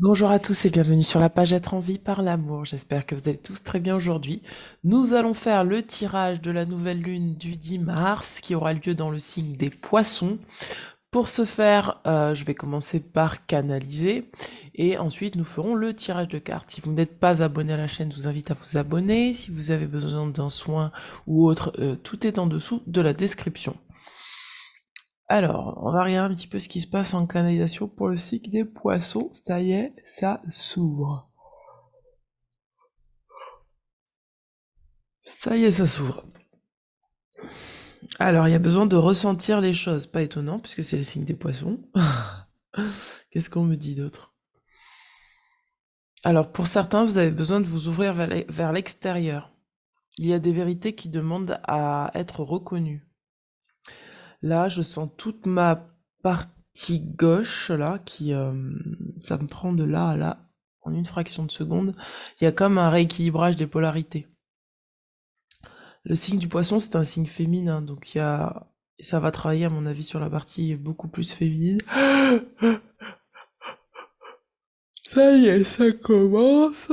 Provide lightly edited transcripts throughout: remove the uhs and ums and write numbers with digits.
Bonjour à tous et bienvenue sur la page Être en vie par l'amour. J'espère que vous allez tous très bien aujourd'hui. Nous allons faire le tirage de la nouvelle lune du 10 mars qui aura lieu dans le signe des poissons. Pour ce faire, je vais commencer par canaliser et ensuite nous ferons le tirage de cartes. Si vous n'êtes pas abonné à la chaîne, je vous invite à vous abonner. Si vous avez besoin d'un soin ou autre, tout est en dessous de la description. Alors, on va regarder un petit peu ce qui se passe en canalisation pour le cycle des poissons. Ça y est, ça s'ouvre. Ça y est, ça s'ouvre. Alors, il y a besoin de ressentir les choses. Pas étonnant, puisque c'est le signe des poissons. Qu'est-ce qu'on me dit d'autre? Alors, pour certains, vous avez besoin de vous ouvrir vers l'extérieur. Il y a des vérités qui demandent à être reconnues. Là, je sens toute ma partie gauche, là, qui... ça me prend de là à là, en une fraction de seconde. Il y a comme un rééquilibrage des polarités. Le signe du poisson, c'est un signe féminin, donc il y a... ça va travailler, à mon avis, sur la partie beaucoup plus féminine. Ça y est, ça commence.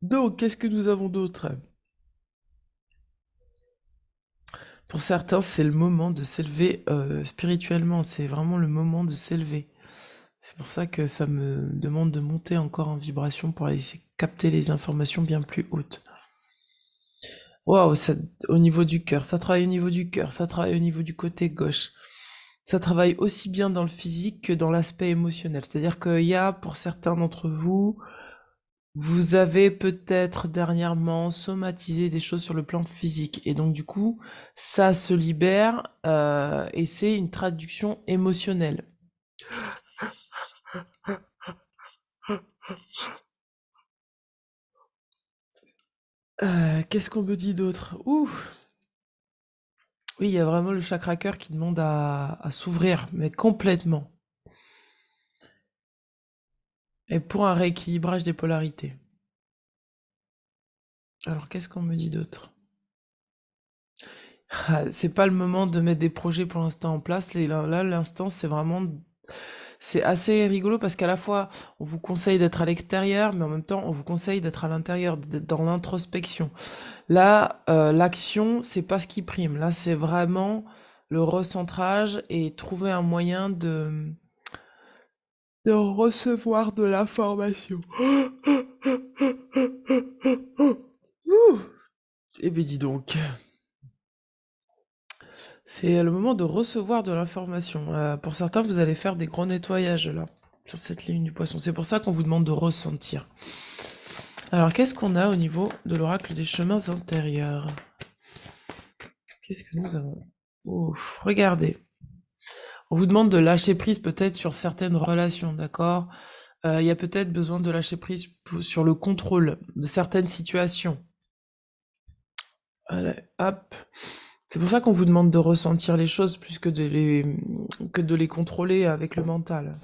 Donc, qu'est-ce que nous avons d'autre? Pour certains, c'est le moment de s'élever spirituellement. C'est vraiment le moment de s'élever. C'est pour ça que ça me demande de monter encore en vibration pour aller essayer de capter les informations bien plus hautes. Waouh, au niveau du cœur, ça travaille au niveau du cœur, ça travaille au niveau du côté gauche. Ça travaille aussi bien dans le physique que dans l'aspect émotionnel. C'est-à-dire qu'il y a, pour certains d'entre vous, vous avez peut-être dernièrement somatisé des choses sur le plan physique. Et donc, du coup, ça se libère et c'est une traduction émotionnelle. Qu'est-ce qu'on me dit d'autre? Ouh! Oui, il y a vraiment le chakra cœur qui demande à s'ouvrir, mais complètement. Et pour un rééquilibrage des polarités. Alors, qu'est-ce qu'on me dit d'autre? Ah, c'est pas le moment de mettre des projets pour l'instant en place. Là, l'instant, c'est vraiment... C'est assez rigolo parce qu'à la fois, on vous conseille d'être à l'extérieur, mais en même temps, on vous conseille d'être à l'intérieur, d'être dans l'introspection. Là, l'action, c'est pas ce qui prime. Là, c'est vraiment le recentrage et trouver un moyen de recevoir de l'information. Ouh. Eh bien, dis donc. C'est le moment de recevoir de l'information. Pour certains, vous allez faire des gros nettoyages là, sur cette ligne du poisson. C'est pour ça qu'on vous demande de ressentir. Alors, qu'est-ce qu'on a au niveau de l'oracle des chemins intérieurs? Qu'est-ce que nous avons? Ouf, regardez. On vous demande de lâcher prise peut-être sur certaines relations, d'accord? Il y a peut-être besoin de lâcher prise sur le contrôle de certaines situations. Allez, hop. C'est pour ça qu'on vous demande de ressentir les choses plus que de les contrôler avec le mental.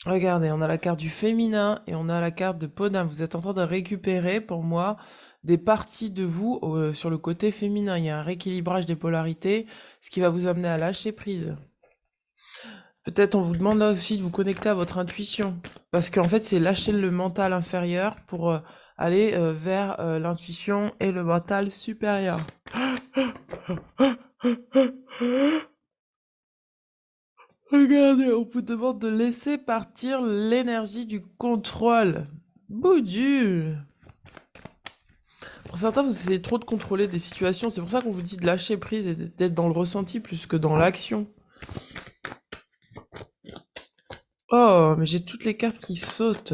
Regardez, on a la carte du féminin et on a la carte de Podum. Vous êtes en train de récupérer, pour moi, des parties de vous sur le côté féminin. Il y a un rééquilibrage des polarités, ce qui va vous amener à lâcher prise. Peut-être on vous demande là aussi de vous connecter à votre intuition. Parce qu'en fait, c'est lâcher le mental inférieur pour aller vers l'intuition et le mental supérieur. Regardez, on vous demande de laisser partir l'énergie du contrôle. Boudu! Pour certains, vous essayez trop de contrôler des situations. C'est pour ça qu'on vous dit de lâcher prise et d'être dans le ressenti plus que dans l'action. Oh, mais j'ai toutes les cartes qui sautent.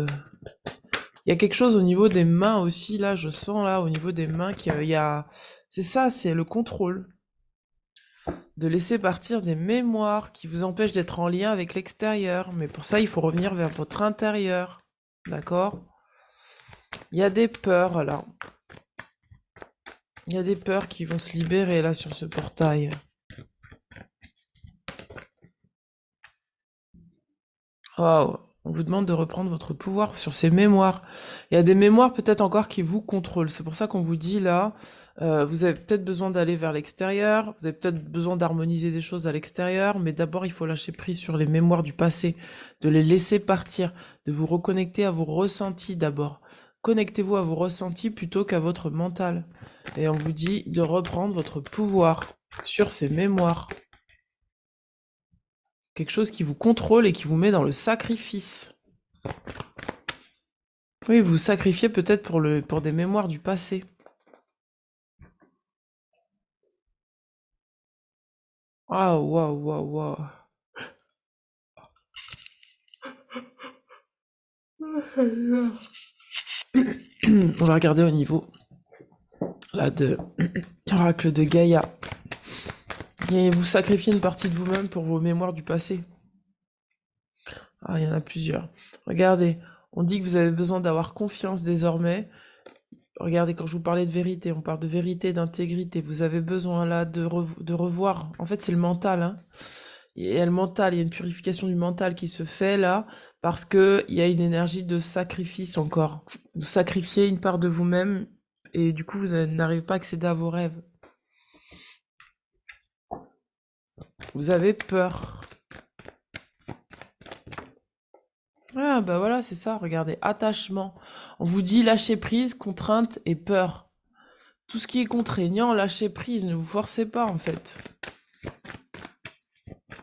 Il y a quelque chose au niveau des mains aussi, là, je sens là, au niveau des mains qu'il y a... C'est ça, c'est le contrôle. De laisser partir des mémoires qui vous empêchent d'être en lien avec l'extérieur. Mais pour ça, il faut revenir vers votre intérieur. D'accord? Il y a des peurs, là. Il y a des peurs qui vont se libérer, là, sur ce portail. Waouh! On vous demande de reprendre votre pouvoir sur ces mémoires. Il y a des mémoires peut-être encore qui vous contrôlent. C'est pour ça qu'on vous dit là, Vous avez peut-être besoin d'aller vers l'extérieur, vous avez peut-être besoin d'harmoniser des choses à l'extérieur, mais d'abord il faut lâcher prise sur les mémoires du passé, de les laisser partir, de vous reconnecter à vos ressentis d'abord. Connectez-vous à vos ressentis plutôt qu'à votre mental. Et on vous dit de reprendre votre pouvoir sur ces mémoires. Quelque chose qui vous contrôle et qui vous met dans le sacrifice. Oui, vous sacrifiez peut-être pour des mémoires du passé. Ah, waouh, waouh, waouh. On va regarder au niveau là de l'oracle de Gaïa. Et vous sacrifiez une partie de vous-même pour vos mémoires du passé. Ah, il y en a plusieurs. Regardez, on dit que vous avez besoin d'avoir confiance désormais. Regardez, quand je vous parlais de vérité, on parle de vérité, d'intégrité. Vous avez besoin là de revoir. En fait, c'est le mental, hein. Il y a le mental, il y a une purification du mental qui se fait là, parce que il y a une énergie de sacrifice encore. Vous sacrifiez une part de vous-même, et du coup, vous n'arrivez pas à accéder à vos rêves. Vous avez peur. Ah bah voilà, c'est ça, regardez, attachement. On vous dit lâcher prise, contrainte et peur. Tout ce qui est contraignant, lâchez prise, ne vous forcez pas en fait.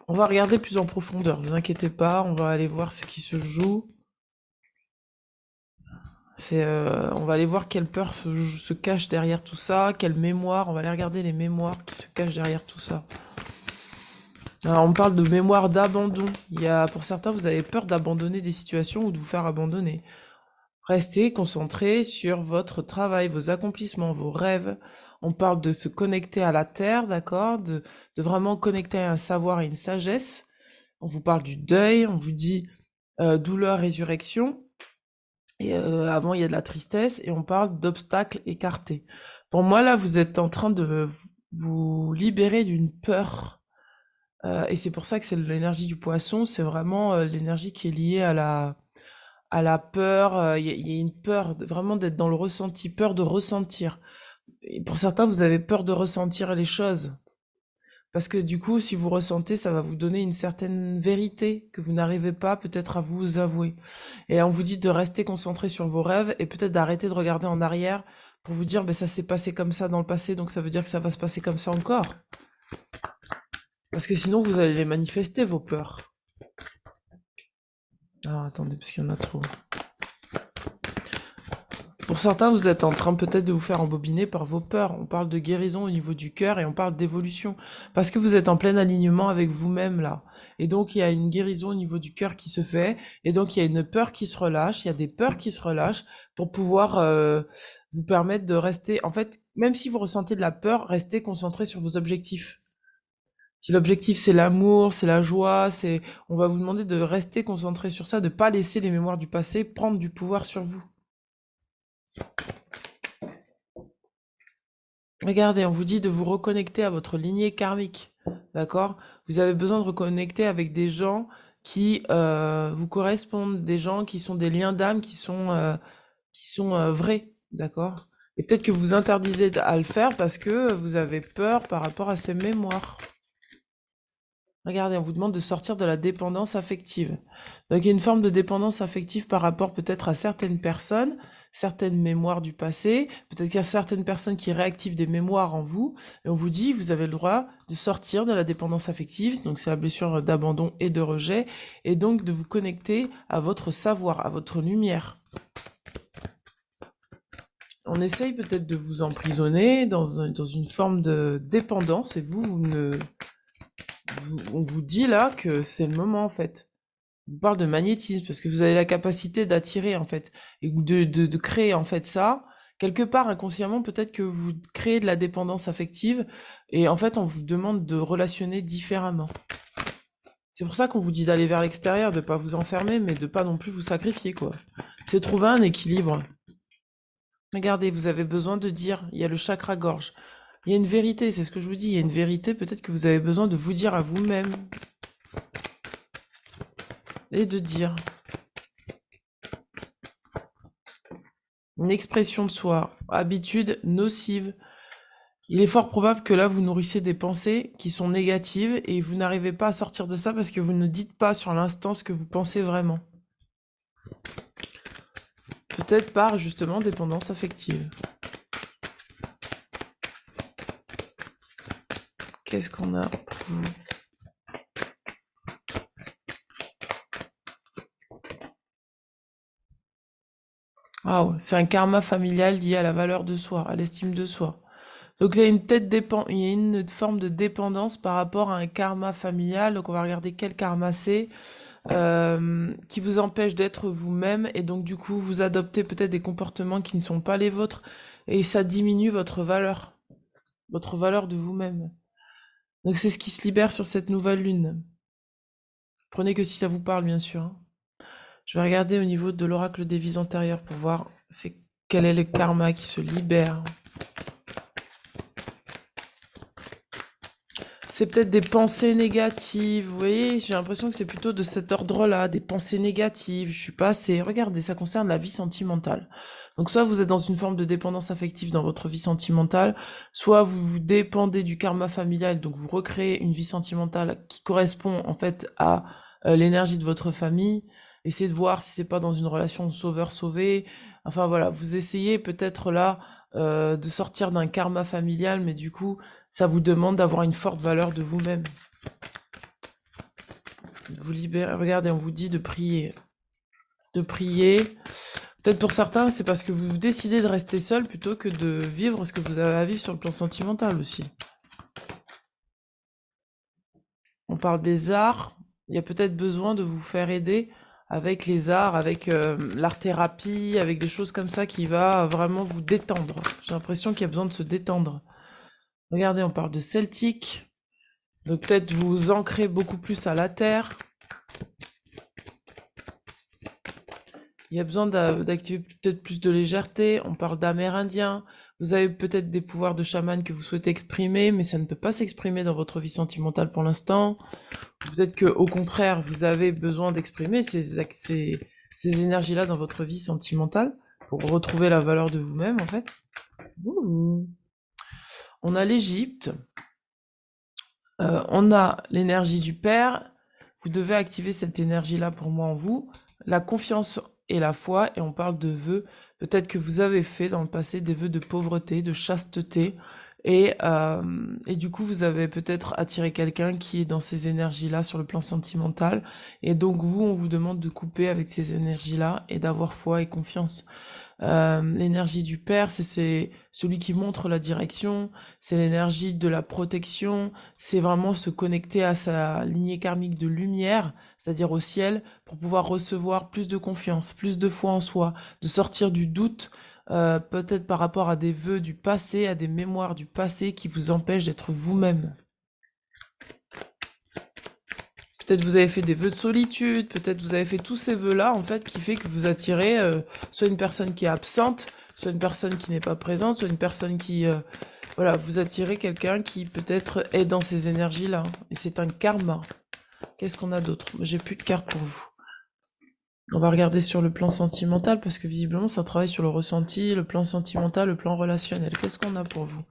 On va regarder plus en profondeur, ne vous inquiétez pas, on va aller voir ce qui se joue. On va aller voir quelle peur se cache derrière tout ça, quelle mémoire, on va aller regarder les mémoires qui se cachent derrière tout ça. Alors on parle de mémoire d'abandon. Pour certains, vous avez peur d'abandonner des situations ou de vous faire abandonner. Restez concentré sur votre travail, vos accomplissements, vos rêves. On parle de se connecter à la terre, d'accord, de vraiment connecter à un savoir et une sagesse. On vous parle du deuil, on vous dit douleur, résurrection. Et avant, il y a de la tristesse et on parle d'obstacles écartés. Pour moi, là, vous êtes en train de vous libérer d'une peur. Et c'est pour ça que c'est l'énergie du poisson. C'est vraiment l'énergie qui est liée à la peur. Il y a une peur vraiment d'être dans le ressenti, peur de ressentir. Et pour certains, vous avez peur de ressentir les choses. Parce que du coup, si vous ressentez, ça va vous donner une certaine vérité que vous n'arrivez pas peut-être à vous avouer. Et on vous dit de rester concentré sur vos rêves et peut-être d'arrêter de regarder en arrière pour vous dire, ben, ça s'est passé comme ça dans le passé, donc ça veut dire que ça va se passer comme ça encore. Parce que sinon, vous allez les manifester, vos peurs. Ah, attendez, parce qu'il y en a trop. Pour certains, vous êtes en train peut-être de vous faire embobiner par vos peurs. On parle de guérison au niveau du cœur et on parle d'évolution. Parce que vous êtes en plein alignement avec vous-même là. Et donc, il y a une guérison au niveau du cœur qui se fait. Et donc, il y a une peur qui se relâche. Il y a des peurs qui se relâchent pour pouvoir vous permettre de rester. En fait, même si vous ressentez de la peur, restez concentré sur vos objectifs. Si l'objectif c'est l'amour, c'est la joie, on va vous demander de rester concentré sur ça, de ne pas laisser les mémoires du passé prendre du pouvoir sur vous. Regardez, on vous dit de vous reconnecter à votre lignée karmique, d'accord? Vous avez besoin de reconnecter avec des gens qui vous correspondent, des gens qui sont des liens d'âme, qui sont vrais, d'accord? Et peut-être que vous interdisez à le faire parce que vous avez peur par rapport à ces mémoires. Regardez, on vous demande de sortir de la dépendance affective. Donc il y a une forme de dépendance affective par rapport peut-être à certaines personnes, certaines mémoires du passé, peut-être qu'il y a certaines personnes qui réactivent des mémoires en vous, et on vous dit, vous avez le droit de sortir de la dépendance affective, donc c'est la blessure d'abandon et de rejet, et donc de vous connecter à votre savoir, à votre lumière. On essaye peut-être de vous emprisonner dans une forme de dépendance, et on vous dit là que c'est le moment en fait. On parle de magnétisme parce que vous avez la capacité d'attirer en fait et de créer en fait ça. Quelque part inconsciemment, peut-être que vous créez de la dépendance affective et en fait on vous demande de relationner différemment. C'est pour ça qu'on vous dit d'aller vers l'extérieur, de pas vous enfermer, mais de pas non plus vous sacrifier quoi. C'est trouver un équilibre. Regardez, vous avez besoin de dire, il y a le chakra gorge. Il y a une vérité, c'est ce que je vous dis, il y a une vérité peut-être que vous avez besoin de vous dire à vous-même et de dire une expression de soi, habitude nocive. Il est fort probable que là, vous nourrissez des pensées qui sont négatives et vous n'arrivez pas à sortir de ça parce que vous ne dites pas sur l'instant ce que vous pensez vraiment. Peut-être par, justement, dépendance affective. Qu'est-ce qu'on a pour vous? Ah ouais, c'est un karma familial lié à la valeur de soi, à l'estime de soi. Donc il y a il y a une forme de dépendance par rapport à un karma familial. Donc on va regarder quel karma c'est, qui vous empêche d'être vous-même et donc du coup vous adoptez peut-être des comportements qui ne sont pas les vôtres et ça diminue votre valeur de vous-même. Donc c'est ce qui se libère sur cette nouvelle lune. Prenez que si ça vous parle bien sûr, hein. Je vais regarder au niveau de l'oracle des vies antérieures pour voir quel est le karma qui se libère. C'est peut-être des pensées négatives, vous voyez, j'ai l'impression que c'est plutôt de cet ordre-là, des pensées négatives, je suis pas assez... Regardez, ça concerne la vie sentimentale. Donc soit vous êtes dans une forme de dépendance affective dans votre vie sentimentale, soit vous vous dépendez du karma familial, donc vous recréez une vie sentimentale qui correspond en fait à l'énergie de votre famille. Essayez de voir si c'est pas dans une relation sauveur-sauvé. Enfin voilà, vous essayez peut-être là de sortir d'un karma familial, mais du coup ça vous demande d'avoir une forte valeur de vous-même. Vous libérez. Regardez, on vous dit de prier. De prier. Peut-être pour certains, c'est parce que vous décidez de rester seul plutôt que de vivre ce que vous avez à vivre sur le plan sentimental aussi. On parle des arts. Il y a peut-être besoin de vous faire aider avec les arts, avec l'art-thérapie, avec des choses comme ça qui va vraiment vous détendre. J'ai l'impression qu'il y a besoin de se détendre. Regardez, on parle de celtique. Donc peut-être vous ancrez beaucoup plus à la terre. Il y a besoin d'activer peut-être plus de légèreté. On parle d'Amérindiens. Vous avez peut-être des pouvoirs de chaman que vous souhaitez exprimer, mais ça ne peut pas s'exprimer dans votre vie sentimentale pour l'instant. Peut-être que, au contraire, vous avez besoin d'exprimer ces énergies-là dans votre vie sentimentale pour retrouver la valeur de vous-même, en fait. Ouh. On a l'Égypte. On a l'énergie du Père. Vous devez activer cette énergie-là pour moi en vous. La confiance et la foi, et on parle de vœux. Peut-être que vous avez fait dans le passé des vœux de pauvreté, de chasteté, et du coup vous avez peut-être attiré quelqu'un qui est dans ces énergies-là sur le plan sentimental, et donc vous, on vous demande de couper avec ces énergies-là et d'avoir foi et confiance. L'énergie du Père, c'est celui qui montre la direction, c'est l'énergie de la protection, c'est vraiment se connecter à sa lignée karmique de lumière, c'est-à-dire au ciel, pour pouvoir recevoir plus de confiance, plus de foi en soi, de sortir du doute, peut-être par rapport à des vœux du passé, à des mémoires du passé qui vous empêchent d'être vous-même. Peut-être vous avez fait des vœux de solitude, peut-être vous avez fait tous ces vœux-là, en fait, qui fait que vous attirez soit une personne qui est absente, soit une personne qui n'est pas présente, soit une personne qui... voilà, vous attirez quelqu'un qui peut-être est dans ces énergies-là. Et c'est un karma. Qu'est-ce qu'on a d'autre? J'ai plus de cartes pour vous. On va regarder sur le plan sentimental, parce que visiblement, ça travaille sur le ressenti, le plan sentimental, le plan relationnel. Qu'est-ce qu'on a pour vous?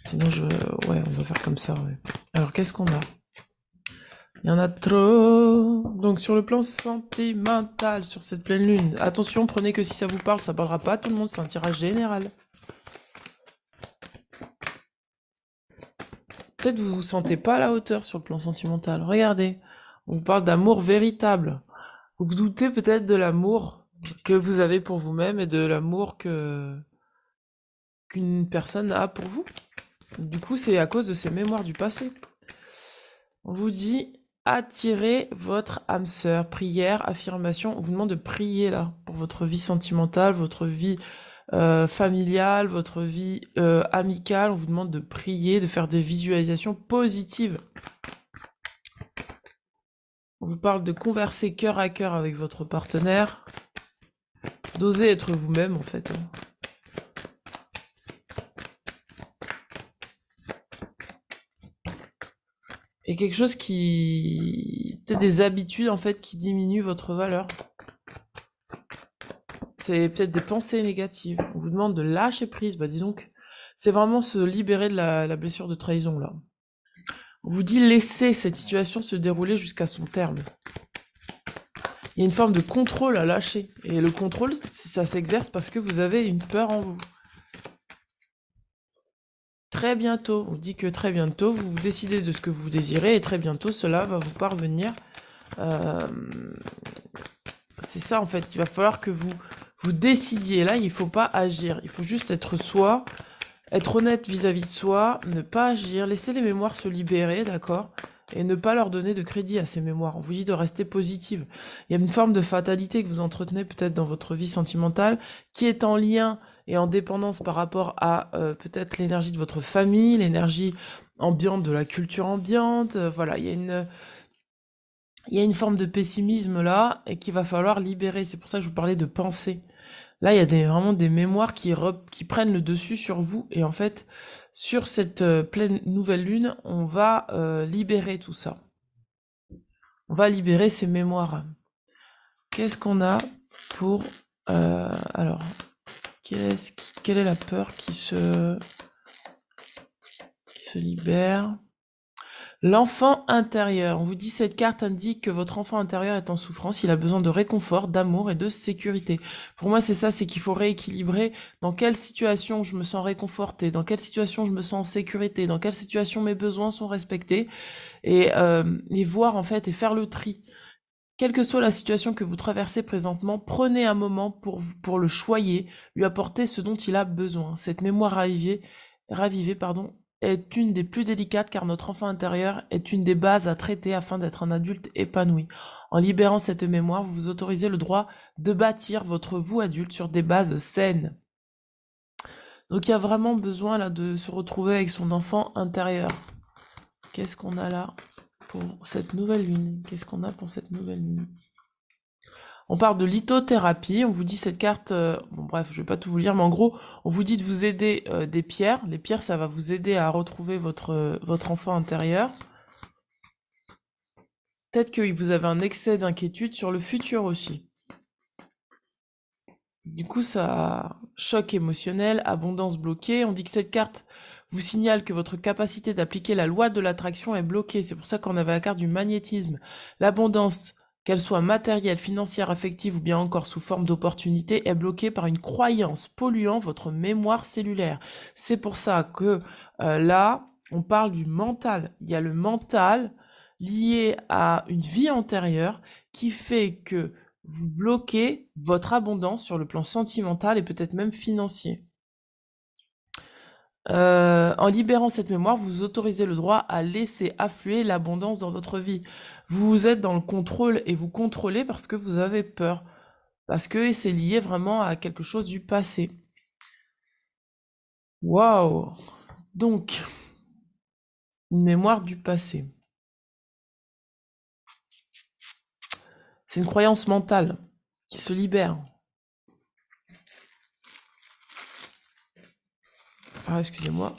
Sinon, ouais, on va faire comme ça, ouais. Alors, qu'est-ce qu'on a? Il y en a trop. Donc sur le plan sentimental, sur cette pleine lune, attention, prenez que si ça vous parle, ça parlera pas à tout le monde, c'est un tirage général. Peut-être vous vous sentez pas à la hauteur sur le plan sentimental. Regardez, on vous parle d'amour véritable. Vous doutez peut-être de l'amour que vous avez pour vous-même et de l'amour qu'une personne a pour vous. Du coup, c'est à cause de ces mémoires du passé. On vous dit attirez votre âme sœur. Prière, affirmation. On vous demande de prier là pour votre vie sentimentale, votre vie familiale, votre vie amicale. On vous demande de prier, de faire des visualisations positives. On vous parle de converser cœur à cœur avec votre partenaire. D'oser être vous-même en fait. Et quelque chose qui... peut-être des habitudes en fait qui diminuent votre valeur. C'est peut-être des pensées négatives. On vous demande de lâcher prise. Bah dis donc, C'est vraiment se libérer de la blessure de trahison, là. On vous dit laisser cette situation se dérouler jusqu'à son terme. Il y a une forme de contrôle à lâcher. Et le contrôle, ça s'exerce parce que vous avez une peur en vous. Très bientôt, on dit que très bientôt, vous vous décidez de ce que vous désirez et très bientôt, cela va vous parvenir. Euh, c'est ça en fait, il va falloir que vous décidiez. Là, il ne faut pas agir, il faut juste être soi, être honnête vis-à-vis de soi, ne pas agir, laisser les mémoires se libérer, d'accord? Et ne pas leur donner de crédit à ces mémoires. On vous dit de rester positive. Il y a une forme de fatalité que vous entretenez peut-être dans votre vie sentimentale, qui est en lien et en dépendance par rapport à peut-être l'énergie de votre famille, l'énergie ambiante de la culture ambiante. Voilà, il y a une forme de pessimisme là et qu'il va falloir libérer. C'est pour ça que je vous parlais de pensée. Là, il y a vraiment des mémoires qui prennent le dessus sur vous. Et en fait, sur cette pleine nouvelle lune, on va libérer tout ça. On va libérer ces mémoires. Qu'est-ce qu'on a pour... alors, quelle est la peur qui se libère? L'enfant intérieur. On vous dit cette carte indique que votre enfant intérieur est en souffrance, il a besoin de réconfort, d'amour et de sécurité. Pour moi, c'est ça, c'est qu'il faut rééquilibrer dans quelle situation je me sens réconforté, dans quelle situation je me sens en sécurité, dans quelle situation mes besoins sont respectés, et voir en fait et faire le tri. Quelle que soit la situation que vous traversez présentement, prenez un moment pour le choyer, lui apporter ce dont il a besoin. Cette mémoire ravivée, pardon, est une des plus délicates car notre enfant intérieur est une des bases à traiter afin d'être un adulte épanoui. En libérant cette mémoire, vous vous autorisez le droit de bâtir votre vous adulte sur des bases saines. Donc il y a vraiment besoin là de se retrouver avec son enfant intérieur. Qu'est-ce qu'on a là pour cette nouvelle lune? Qu'est-ce qu'on a pour cette nouvelle lune? On parle de lithothérapie, on vous dit cette carte, bon bref, je vais pas tout vous lire, mais en gros, on vous dit de vous aider des pierres. Les pierres, ça va vous aider à retrouver votre enfant intérieur. Peut-être que vous avez un excès d'inquiétude sur le futur aussi. Du coup, ça choc émotionnel, abondance bloquée. On dit que cette carte vous signale que votre capacité d'appliquer la loi de l'attraction est bloquée. C'est pour ça qu'on avait la carte du magnétisme. L'abondance, qu'elle soit matérielle, financière, affective ou bien encore sous forme d'opportunité, est bloquée par une croyance polluant votre mémoire cellulaire. C'est pour ça que là, on parle du mental. Il y a le mental lié à une vie antérieure qui fait que vous bloquez votre abondance sur le plan sentimental et peut-être même financier. En libérant cette mémoire, vous autorisez le droit à laisser affluer l'abondance dans votre vie. Vous êtes dans le contrôle et vous contrôlez parce que vous avez peur. Parce que c'est lié vraiment à quelque chose du passé. Waouh! Donc, une mémoire du passé. C'est une croyance mentale qui se libère. Ah, excusez-moi.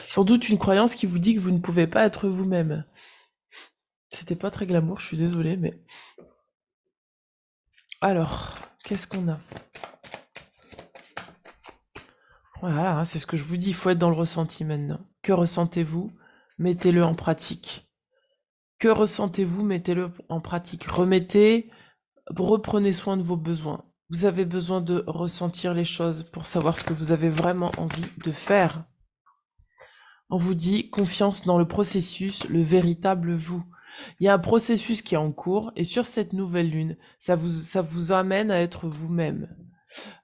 Sans doute une croyance qui vous dit que vous ne pouvez pas être vous-même. C'était pas très glamour, je suis désolée, mais... Alors, qu'est-ce qu'on a? Voilà, hein, c'est ce que je vous dis, il faut être dans le ressenti maintenant. Que ressentez-vous? Mettez-le en pratique. Que ressentez-vous? Mettez-le en pratique. Reprenez soin de vos besoins. Vous avez besoin de ressentir les choses pour savoir ce que vous avez vraiment envie de faire. On vous dit confiance dans le processus, le véritable vous. Il y a un processus qui est en cours et sur cette nouvelle lune, ça vous amène à être vous-même.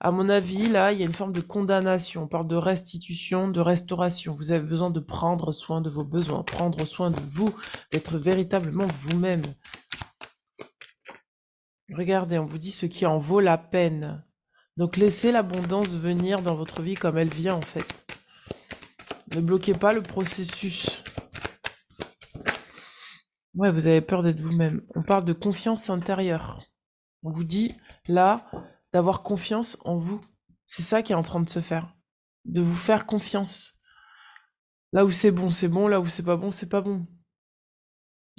À mon avis, là, il y a une forme de condamnation. On parle de restitution, de restauration. Vous avez besoin de prendre soin de vos besoins, prendre soin de vous, d'être véritablement vous-même. Regardez, on vous dit ce qui en vaut la peine. Donc laissez l'abondance venir dans votre vie comme elle vient en fait. Ne bloquez pas le processus. Ouais, vous avez peur d'être vous-même. On parle de confiance intérieure. On vous dit, là, d'avoir confiance en vous. C'est ça qui est en train de se faire. De vous faire confiance. Là où c'est bon, c'est bon. Là où c'est pas bon, c'est pas bon.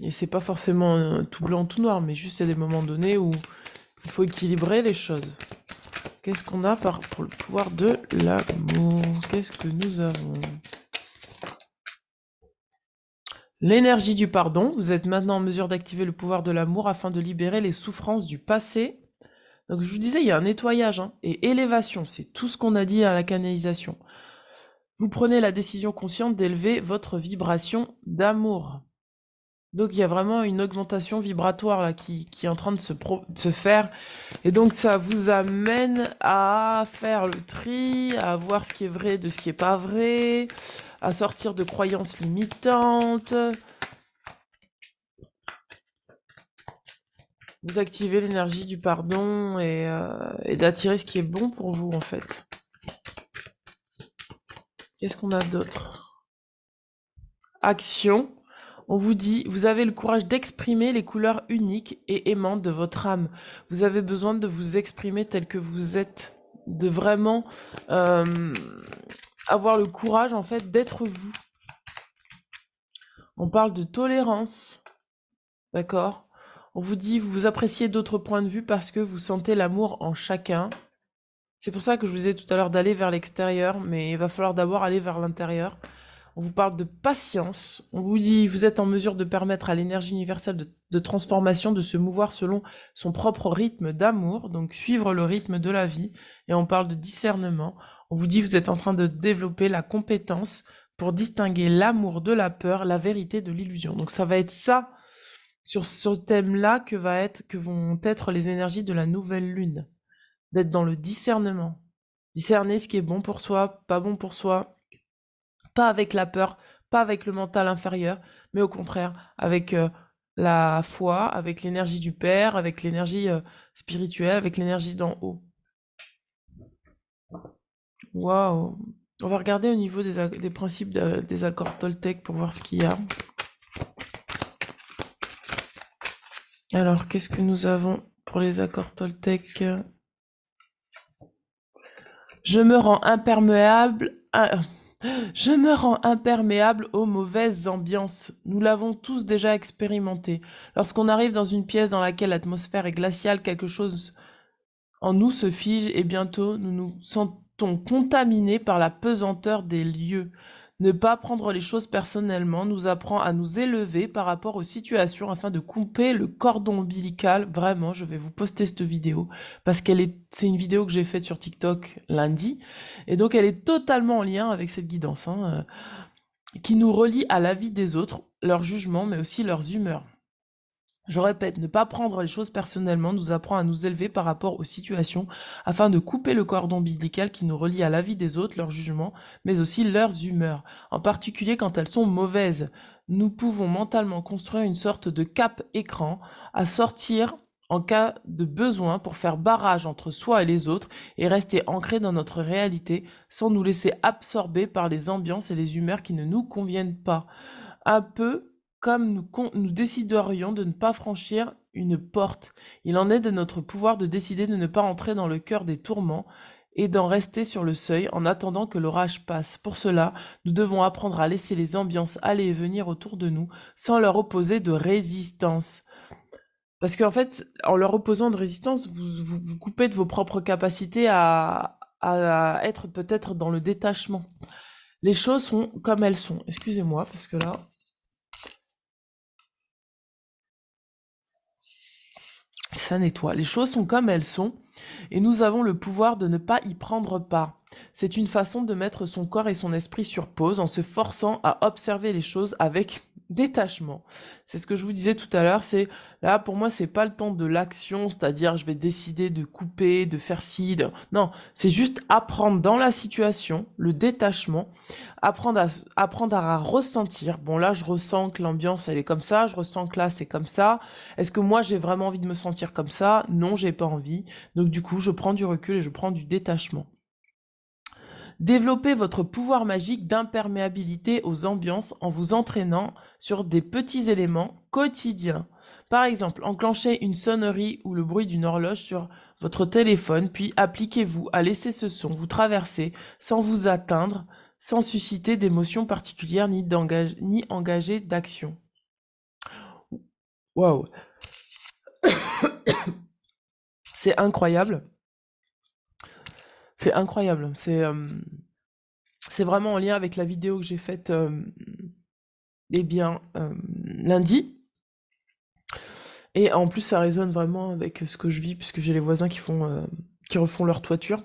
Et c'est pas forcément tout blanc, tout noir, mais juste il y a des moments donnés où il faut équilibrer les choses. Qu'est-ce qu'on a pour le pouvoir de l'amour? Qu'est-ce que nous avons? L'énergie du pardon. Vous êtes maintenant en mesure d'activer le pouvoir de l'amour afin de libérer les souffrances du passé. Donc je vous disais, il y a un nettoyage hein, et élévation. C'est tout ce qu'on a dit à la canalisation. Vous prenez la décision consciente d'élever votre vibration d'amour. Donc il y a vraiment une augmentation vibratoire là qui est en train de se faire. Et donc ça vous amène à faire le tri, à voir ce qui est vrai de ce qui est pas vrai, à sortir de croyances limitantes. Vous activez l'énergie du pardon et d'attirer ce qui est bon pour vous en fait. Qu'est-ce qu'on a d'autre? Action. On vous dit, vous avez le courage d'exprimer les couleurs uniques et aimantes de votre âme. Vous avez besoin de vous exprimer tel que vous êtes, de vraiment avoir le courage en fait d'être vous. On parle de tolérance, d'accord? On vous dit, vous appréciez d'autres points de vue parce que vous sentez l'amour en chacun. C'est pour ça que je vous disais tout à l'heure d'aller vers l'extérieur, mais il va falloir d'abord aller vers l'intérieur. On vous parle de patience. On vous dit, vous êtes en mesure de permettre à l'énergie universelle de transformation de se mouvoir selon son propre rythme d'amour, donc suivre le rythme de la vie. Et on parle de discernement. On vous dit, vous êtes en train de développer la compétence pour distinguer l'amour de la peur, la vérité de l'illusion. Donc ça va être ça, sur ce thème-là, que vont être les énergies de la nouvelle lune. D'être dans le discernement. Discerner ce qui est bon pour soi, pas bon pour soi, pas avec la peur, pas avec le mental inférieur, mais au contraire, avec la foi, avec l'énergie du Père, avec l'énergie spirituelle, avec l'énergie d'en haut. Waouh! On va regarder au niveau des principes des accords Toltec pour voir ce qu'il y a. Alors, qu'est-ce que nous avons pour les accords Toltec? Je me rends imperméable. Je me rends imperméable aux mauvaises ambiances. Nous l'avons tous déjà expérimenté. Lorsqu'on arrive dans une pièce dans laquelle l'atmosphère est glaciale, quelque chose en nous se fige et bientôt nous nous sentons contaminés par la pesanteur des lieux. Ne pas prendre les choses personnellement nous apprend à nous élever par rapport aux situations afin de couper le cordon ombilical. Vraiment, je vais vous poster cette vidéo parce c'est une vidéo que j'ai faite sur TikTok lundi et donc elle est totalement en lien avec cette guidance hein, qui nous relie à la vie des autres, leurs jugements mais aussi leurs humeurs. Je répète, ne pas prendre les choses personnellement nous apprend à nous élever par rapport aux situations afin de couper le cordon ombilical qui nous relie à la vie des autres, leurs jugements, mais aussi leurs humeurs, en particulier quand elles sont mauvaises. Nous pouvons mentalement construire une sorte de cap écran à sortir en cas de besoin pour faire barrage entre soi et les autres et rester ancré dans notre réalité sans nous laisser absorber par les ambiances et les humeurs qui ne nous conviennent pas. Un peu comme nous déciderions de ne pas franchir une porte. Il en est de notre pouvoir de décider de ne pas entrer dans le cœur des tourments et d'en rester sur le seuil en attendant que l'orage passe. Pour cela, nous devons apprendre à laisser les ambiances aller et venir autour de nous sans leur opposer de résistance. Parce qu'en fait, en leur opposant de résistance, vous coupez de vos propres capacités à être peut-être dans le détachement. Les choses sont comme elles sont. Excusez-moi, parce que là, ça nettoie. Les choses sont comme elles sont et nous avons le pouvoir de ne pas y prendre part. C'est une façon de mettre son corps et son esprit sur pause en se forçant à observer les choses avec détachement. C'est ce que je vous disais tout à l'heure, c'est là pour moi c'est pas le temps de l'action, c'est-à-dire je vais décider de couper, de faire ci, non, c'est juste apprendre dans la situation, le détachement, apprendre à ressentir. Bon là je ressens que l'ambiance elle est comme ça, je ressens que là c'est comme ça. Est-ce que moi j'ai vraiment envie de me sentir comme ça? Non, j'ai pas envie. Donc du coup, je prends du recul et je prends du détachement. Développez votre pouvoir magique d'imperméabilité aux ambiances en vous entraînant sur des petits éléments quotidiens. Par exemple, enclenchez une sonnerie ou le bruit d'une horloge sur votre téléphone, puis appliquez-vous à laisser ce son vous traverser sans vous atteindre, sans susciter d'émotions particulières ni engager d'action. Waouh, c'est incroyable. C'est incroyable. C'est vraiment en lien avec la vidéo que j'ai faite eh bien, lundi. Et en plus, ça résonne vraiment avec ce que je vis, puisque j'ai les voisins qui refont leur toiture.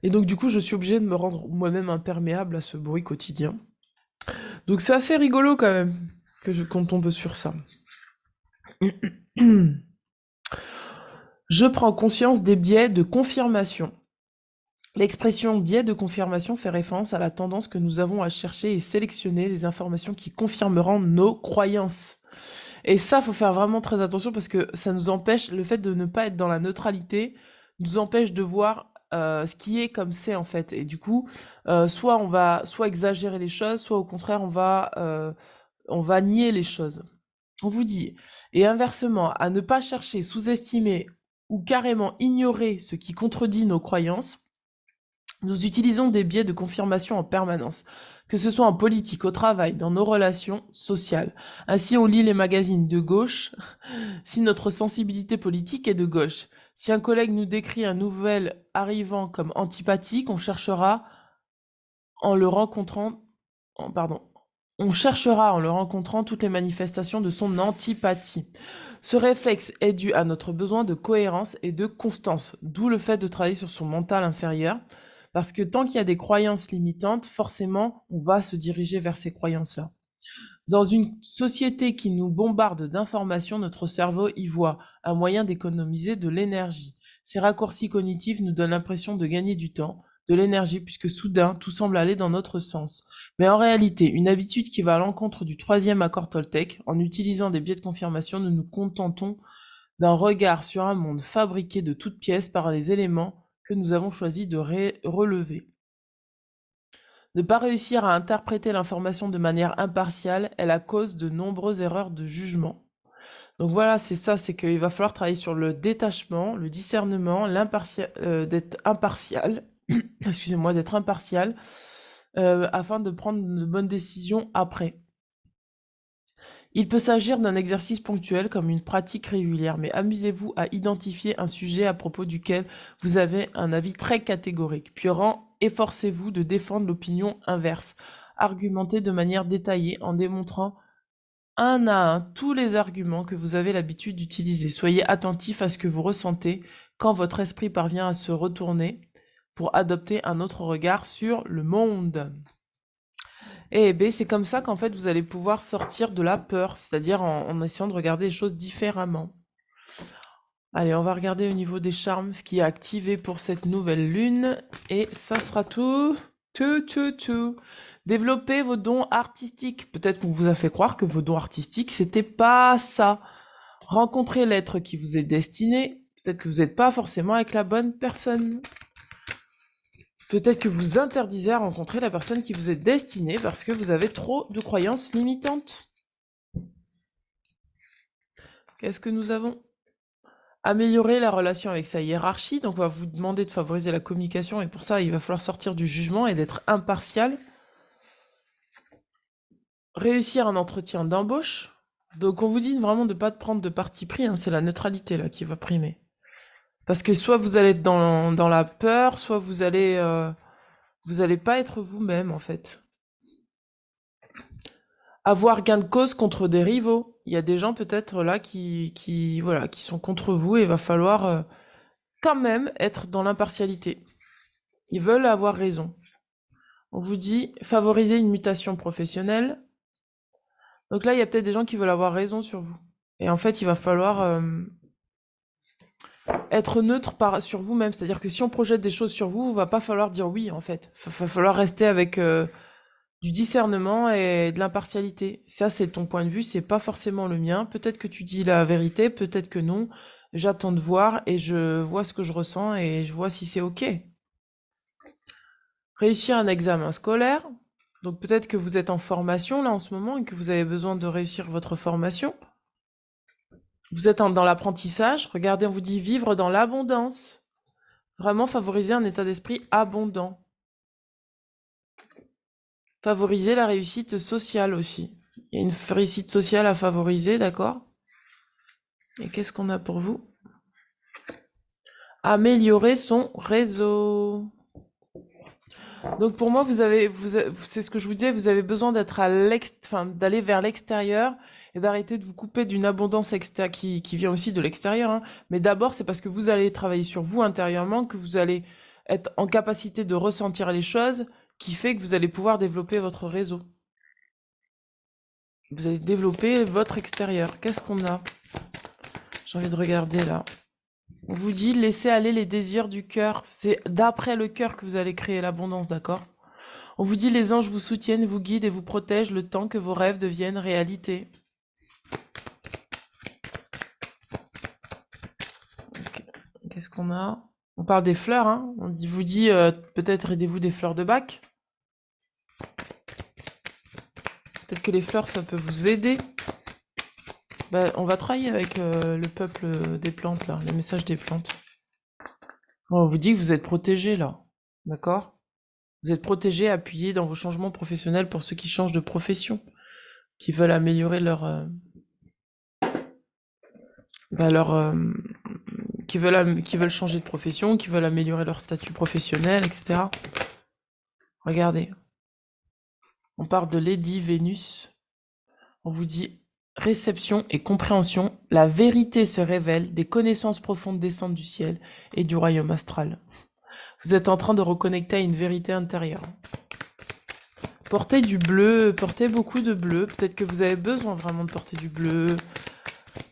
Et donc, du coup, je suis obligée de me rendre moi-même imperméable à ce bruit quotidien. Donc, c'est assez rigolo quand même qu'on tombe sur ça. Je prends conscience des biais de confirmation. L'expression biais de confirmation fait référence à la tendance que nous avons à chercher et sélectionner les informations qui confirmeront nos croyances. Et ça, faut faire vraiment très attention parce que ça nous empêche, le fait de ne pas être dans la neutralité, nous empêche de voir ce qui est comme c'est en fait. Et du coup, soit on va soit exagérer les choses, soit au contraire on va nier les choses. On vous dit, et inversement, à ne pas chercher, sous-estimer ou carrément ignorer ce qui contredit nos croyances. Nous utilisons des biais de confirmation en permanence, que ce soit en politique, au travail, dans nos relations sociales. Ainsi, on lit les magazines de gauche si notre sensibilité politique est de gauche. Si un collègue nous décrit un nouvel arrivant comme antipathique, en le rencontrant, pardon, on cherchera en le rencontrant toutes les manifestations de son antipathie. Ce réflexe est dû à notre besoin de cohérence et de constance, d'où le fait de travailler sur son mental inférieur, parce que tant qu'il y a des croyances limitantes, forcément, on va se diriger vers ces croyances-là. Dans une société qui nous bombarde d'informations, notre cerveau y voit un moyen d'économiser de l'énergie. Ces raccourcis cognitifs nous donnent l'impression de gagner du temps, de l'énergie, puisque soudain, tout semble aller dans notre sens. Mais en réalité, une habitude qui va à l'encontre du troisième accord Toltec, en utilisant des biais de confirmation, nous nous contentons d'un regard sur un monde fabriqué de toutes pièces par les éléments que nous avons choisi de relever. Ne pas réussir à interpréter l'information de manière impartiale est la cause de nombreuses erreurs de jugement. Donc voilà, c'est ça, c'est qu'il va falloir travailler sur le détachement, le discernement, d'être impartial, excusez-moi, d'être impartial, afin de prendre de bonnes décisions après. Il peut s'agir d'un exercice ponctuel comme une pratique régulière, mais amusez-vous à identifier un sujet à propos duquel vous avez un avis très catégorique, puis efforcez-vous de défendre l'opinion inverse. Argumentez de manière détaillée en démontrant un à un tous les arguments que vous avez l'habitude d'utiliser. Soyez attentif à ce que vous ressentez quand votre esprit parvient à se retourner pour adopter un autre regard sur le monde. Et B, c'est comme ça qu'en fait vous allez pouvoir sortir de la peur, c'est-à-dire en essayant de regarder les choses différemment. Allez, on va regarder au niveau des charmes ce qui est activé pour cette nouvelle lune. Et ça sera tout. Tout. Développez vos dons artistiques. Peut-être qu'on vous a fait croire que vos dons artistiques, c'était pas ça. Rencontrez l'être qui vous est destiné. Peut-être que vous n'êtes pas forcément avec la bonne personne. Peut-être que vous interdisez à rencontrer la personne qui vous est destinée parce que vous avez trop de croyances limitantes. Qu'est-ce que nous avons? Améliorer la relation avec sa hiérarchie, donc on va vous demander de favoriser la communication et pour ça il va falloir sortir du jugement et d'être impartial. Réussir un entretien d'embauche, donc on vous dit vraiment de ne pas prendre de parti pris, hein, c'est la neutralité là qui va primer. Parce que soit vous allez être dans la peur, soit vous allez pas être vous-même en fait. Avoir gain de cause contre des rivaux. Il y a des gens peut-être là voilà, qui sont contre vous et il va falloir quand même être dans l'impartialité. Ils veulent avoir raison. On vous dit favoriser une mutation professionnelle. Donc là, il y a peut-être des gens qui veulent avoir raison sur vous. Et en fait, il va falloir être neutre sur vous-même. C'est-à-dire que si on projette des choses sur vous, il va pas falloir dire oui, en fait. Il va falloir rester avec du discernement et de l'impartialité. Ça, c'est ton point de vue, c'est pas forcément le mien. Peut-être que tu dis la vérité, peut-être que non. J'attends de voir et je vois ce que je ressens et je vois si c'est OK. Réussir un examen scolaire. Donc peut-être que vous êtes en formation là en ce moment et que vous avez besoin de réussir votre formation. Vous êtes dans l'apprentissage. Regardez, on vous dit vivre dans l'abondance. Vraiment favoriser un état d'esprit abondant. Favoriser la réussite sociale aussi. Il y a une réussite sociale à favoriser, d'accord? Et qu'est-ce qu'on a pour vous? Améliorer son réseau. Donc pour moi, c'est ce que je vous disais, vous avez besoin d'être enfin, d'aller vers l'extérieur et d'arrêter de vous couper d'une abondance qui vient aussi de l'extérieur, hein. Mais d'abord, c'est parce que vous allez travailler sur vous intérieurement que vous allez être en capacité de ressentir les choses, qui fait que vous allez pouvoir développer votre réseau. Vous allez développer votre extérieur. Qu'est-ce qu'on a? J'ai envie de regarder là. On vous dit laissez aller les désirs du cœur. C'est d'après le cœur que vous allez créer l'abondance, d'accord? On vous dit les anges vous soutiennent, vous guident et vous protègent le temps que vos rêves deviennent réalité. Qu'est-ce qu'on a? On parle des fleurs, hein. Vous dit peut-être aidez-vous des fleurs de bac. Peut-être que les fleurs, ça peut vous aider. Ben, on va travailler avec le peuple des plantes, là, les messages des plantes. On vous dit que vous êtes protégés, là. D'accord? Vous êtes protégés, appuyés dans vos changements professionnels pour ceux qui changent de profession, qui veulent améliorer leur qui veulent changer de profession, qui veulent améliorer leur statut professionnel, etc. Regardez. On parle de Lady Vénus. On vous dit réception et compréhension. La vérité se révèle, des connaissances profondes descendent du ciel et du royaume astral. Vous êtes en train de reconnecter à une vérité intérieure. Portez du bleu, portez beaucoup de bleu. Peut-être que vous avez besoin vraiment de porter du bleu.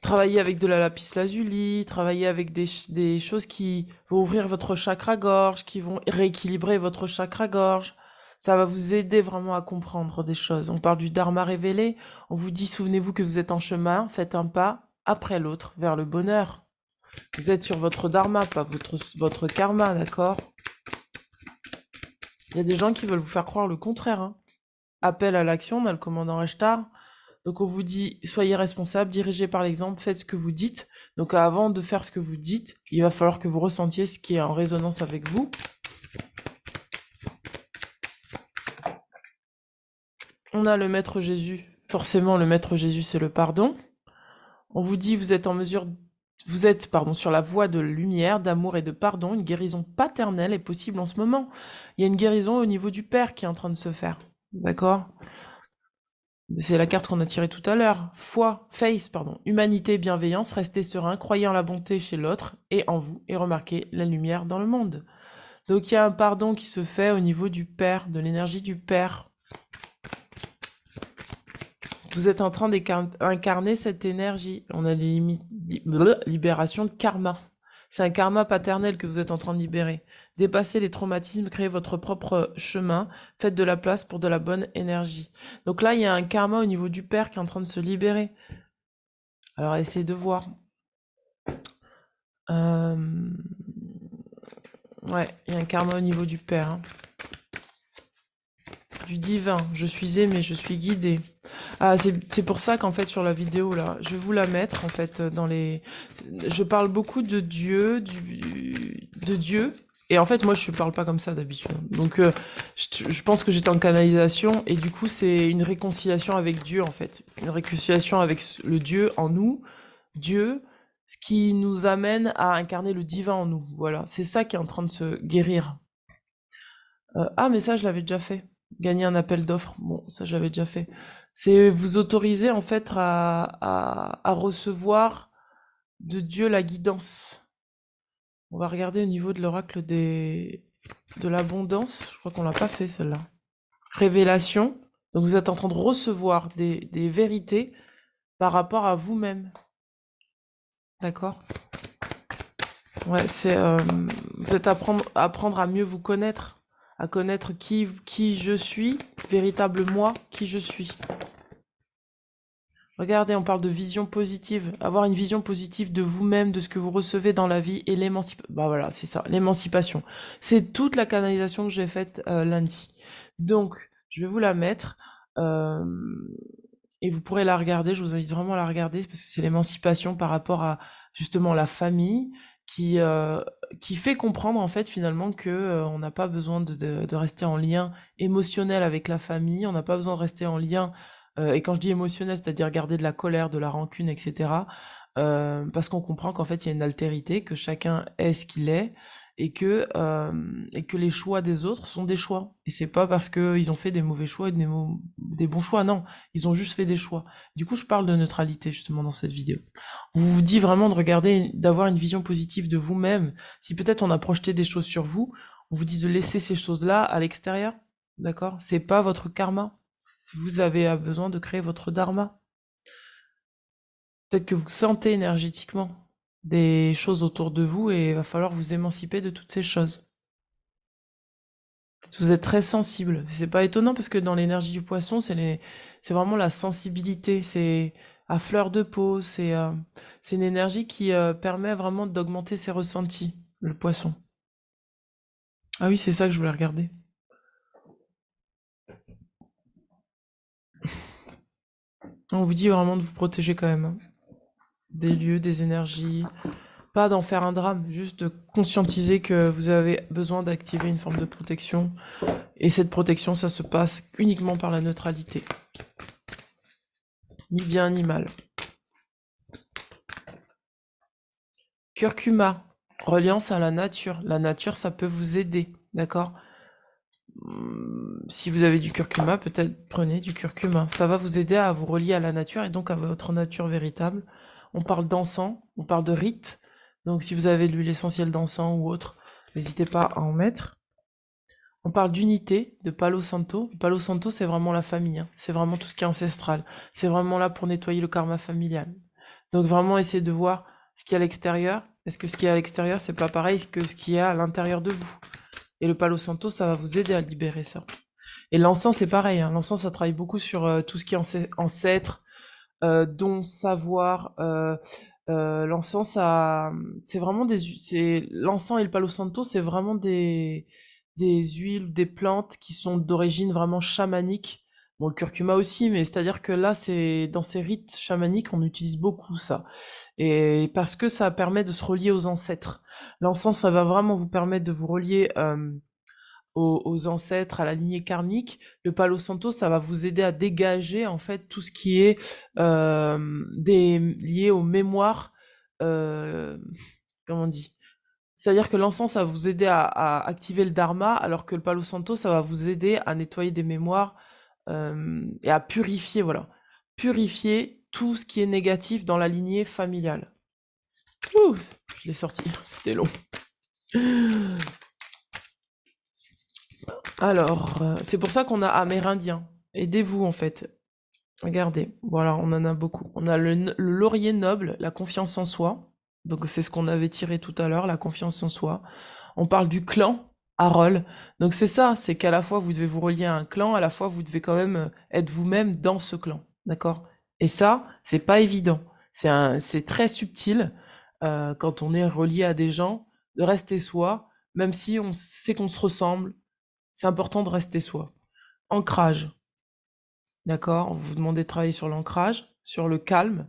Travaillez avec de la lapis lazuli, travaillez avec des choses qui vont ouvrir votre chakra-gorge, qui vont rééquilibrer votre chakra-gorge. Ça va vous aider vraiment à comprendre des choses. On parle du dharma révélé. On vous dit, souvenez-vous que vous êtes en chemin, faites un pas après l'autre vers le bonheur. Vous êtes sur votre dharma, pas votre karma, d'accord? Il y a des gens qui veulent vous faire croire le contraire, hein. Appel à l'action, on a le commandant Ashtar. Donc on vous dit, soyez responsable, dirigez par l'exemple, faites ce que vous dites. Donc avant de faire ce que vous dites, il va falloir que vous ressentiez ce qui est en résonance avec vous. On a le Maître Jésus. Forcément, le Maître Jésus, c'est le pardon. On vous dit, vous êtes sur la voie de lumière, d'amour et de pardon. Une guérison paternelle est possible en ce moment. Il y a une guérison au niveau du Père qui est en train de se faire. D'accord? C'est la carte qu'on a tirée tout à l'heure. Humanité, bienveillance, restez serein, croyez en la bonté chez l'autre et en vous, et remarquez la lumière dans le monde. Donc il y a un pardon qui se fait au niveau du Père, de l'énergie du Père. Vous êtes en train d'incarner cette énergie. On a les libération de karma. C'est un karma paternel que vous êtes en train de libérer. Dépassez les traumatismes, créez votre propre chemin, faites de la place pour de la bonne énergie. Donc là, il y a un karma au niveau du Père qui est en train de se libérer. Alors essayez de voir. Ouais, il y a un karma au niveau du Père, hein. Du divin. Je suis aimé, je suis guidé. Ah, c'est pour ça qu'en fait, sur la vidéo, là, je vais vous la mettre, en fait, dans les... Je parle beaucoup de Dieu, de Dieu. Et en fait, moi, je parle pas comme ça d'habitude. Donc, je pense que j'étais en canalisation. Et du coup, c'est une réconciliation avec Dieu, en fait. Une réconciliation avec le Dieu en nous. Dieu, ce qui nous amène à incarner le divin en nous. Voilà. C'est ça qui est en train de se guérir. Ah, mais ça, je l'avais déjà fait. Gagner un appel d'offres. Bon, ça, je l'avais déjà fait. C'est vous autoriser, en fait, à recevoir de Dieu la guidance. On va regarder au niveau de l'oracle de l'abondance. Je crois qu'on l'a pas fait, celle-là. Révélation. Donc, vous êtes en train de recevoir des vérités par rapport à vous-même. D'accord? Ouais, vous êtes apprendre à mieux vous connaître. À connaître qui je suis, véritable moi, qui je suis. Regardez, on parle de vision positive. Avoir une vision positive de vous-même, de ce que vous recevez dans la vie et l'émancipation. Bah voilà, c'est ça, l'émancipation. C'est toute la canalisation que j'ai faite lundi. Donc, je vais vous la mettre euh, et vous pourrez la regarder. Je vous invite vraiment à la regarder parce que c'est l'émancipation par rapport à justement la famille qui fait comprendre en fait finalement que on n'a pas besoin de rester en lien émotionnel avec la famille, on n'a pas besoin de rester en lien Et quand je dis émotionnel, c'est-à-dire garder de la colère, de la rancune, etc. Parce qu'on comprend qu'en fait, il y a une altérité, que chacun est ce qu'il est, et que les choix des autres sont des choix. Et c'est pas parce qu'ils ont fait des mauvais choix et des bons choix, non. Ils ont juste fait des choix. Du coup, je parle de neutralité, justement, dans cette vidéo. On vous dit vraiment de regarder, d'avoir une vision positive de vous-même. Si peut-être on a projeté des choses sur vous, on vous dit de laisser ces choses-là à l'extérieur. D'accord? C'est pas votre karma. Vous avez besoin de créer votre dharma. Peut-être que vous sentez énergétiquement des choses autour de vous et il va falloir vous émanciper de toutes ces choses. Vous êtes très sensible. C'est pas étonnant parce que dans l'énergie du poisson, c'est vraiment la sensibilité. C'est à fleur de peau. C'est une énergie qui permet vraiment d'augmenter ses ressentis, le poisson. Ah oui, c'est ça que je voulais regarder. On vous dit vraiment de vous protéger quand même, hein. Des lieux, des énergies. Pas d'en faire un drame, juste de conscientiser que vous avez besoin d'activer une forme de protection. Et cette protection, ça se passe uniquement par la neutralité. Ni bien ni mal. Curcuma, reliance à la nature. La nature, ça peut vous aider, d'accord? Si vous avez du curcuma, peut-être prenez du curcuma. Ça va vous aider à vous relier à la nature et donc à votre nature véritable. On parle d'encens, on parle de rites. Donc si vous avez de l'huile essentielle d'encens ou autre, n'hésitez pas à en mettre. On parle d'unité, de Palo Santo. Le Palo Santo, c'est vraiment la famille, hein. C'est vraiment tout ce qui est ancestral. C'est vraiment là pour nettoyer le karma familial. Donc vraiment essayer de voir ce qui est à l'extérieur. Est-ce que ce qui est à l'extérieur, c'est pas pareil que ce qui est à l'intérieur de vous? Et le Palo Santo, ça va vous aider à libérer ça. Et l'encens, c'est pareil, hein. L'encens, ça travaille beaucoup sur tout ce qui est ancêtre, dons, savoir. L'encens, c'est vraiment l'encens et le Palo Santo, c'est vraiment des huiles, des plantes qui sont d'origine vraiment chamanique. Bon, le curcuma aussi, mais c'est-à-dire que là, c'est dans ces rites chamaniques, on utilise beaucoup ça. Et parce que ça permet de se relier aux ancêtres. L'encens, ça va vraiment vous permettre de vous relier aux ancêtres, à la lignée karmique. Le Palo Santo, ça va vous aider à dégager en fait tout ce qui est lié aux mémoires. euh, comment on dit? C'est-à-dire que l'encens, ça va vous aider à activer le dharma, alors que le Palo Santo, ça va vous aider à nettoyer des mémoires et à purifier, voilà. Purifier tout ce qui est négatif dans la lignée familiale. Ouh, je l'ai sorti, c'était long. Alors, c'est pour ça qu'on a Amérindien. Aidez-vous en fait. Regardez, voilà, on en a beaucoup. On a le laurier noble, la confiance en soi. Donc c'est ce qu'on avait tiré tout à l'heure, la confiance en soi. On parle du clan, Harold. Donc c'est ça, c'est qu'à la fois vous devez vous relier à un clan, à la fois vous devez quand même être vous-même dans ce clan. D'accord? Et ça, c'est pas évident. C'est très subtil quand on est relié à des gens, de rester soi, même si on sait qu'on se ressemble, c'est important de rester soi. Ancrage, d'accord? On vous demandez de travailler sur l'ancrage, sur le calme,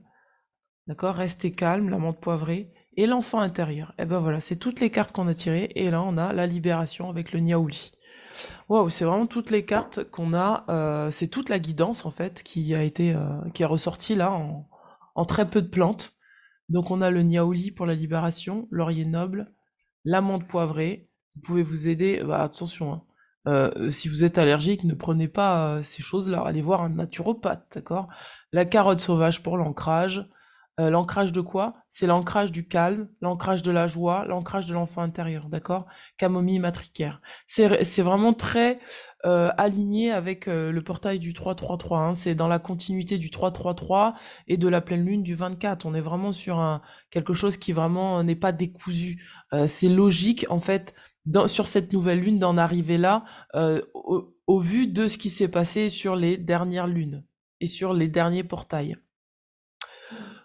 d'accord? Restez calme, la menthe poivrée, et l'enfant intérieur. Et ben voilà, c'est toutes les cartes qu'on a tirées, et là on a la libération avec le Niaouli. Waouh, c'est vraiment toutes les cartes qu'on a, c'est toute la guidance en fait qui est ressortie là en très peu de plantes. Donc on a le Niaouli pour la libération, laurier noble, l'amande poivrée, vous pouvez vous aider, bah, attention, hein. Si vous êtes allergique, ne prenez pas ces choses-là, allez voir un naturopathe, d'accord? La carotte sauvage pour l'ancrage. L'ancrage de quoi? C'est l'ancrage du calme, l'ancrage de la joie, l'ancrage de l'enfant intérieur, d'accord? Camomille matricaire. C'est vraiment très aligné avec le portail du 333, hein. C'est dans la continuité du 333 et de la pleine lune du 24. On est vraiment sur quelque chose qui vraiment n'est pas décousu. C'est logique, en fait, sur cette nouvelle lune, d'en arriver là, au vu de ce qui s'est passé sur les dernières lunes et sur les derniers portails.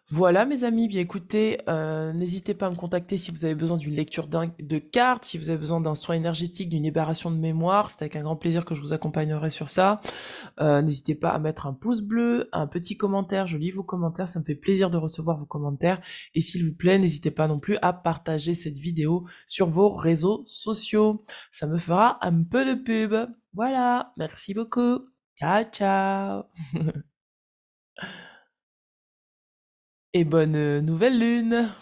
Voilà, mes amis, bien écoutez, n'hésitez pas à me contacter si vous avez besoin d'une lecture de cartes, si vous avez besoin d'un soin énergétique, d'une libération de mémoire. C'est avec un grand plaisir que je vous accompagnerai sur ça. N'hésitez pas à mettre un pouce bleu, un petit commentaire. Je lis vos commentaires, ça me fait plaisir de recevoir vos commentaires. Et s'il vous plaît, n'hésitez pas non plus à partager cette vidéo sur vos réseaux sociaux. Ça me fera un peu de pub. Voilà, merci beaucoup. Ciao, ciao. Et bonne nouvelle lune!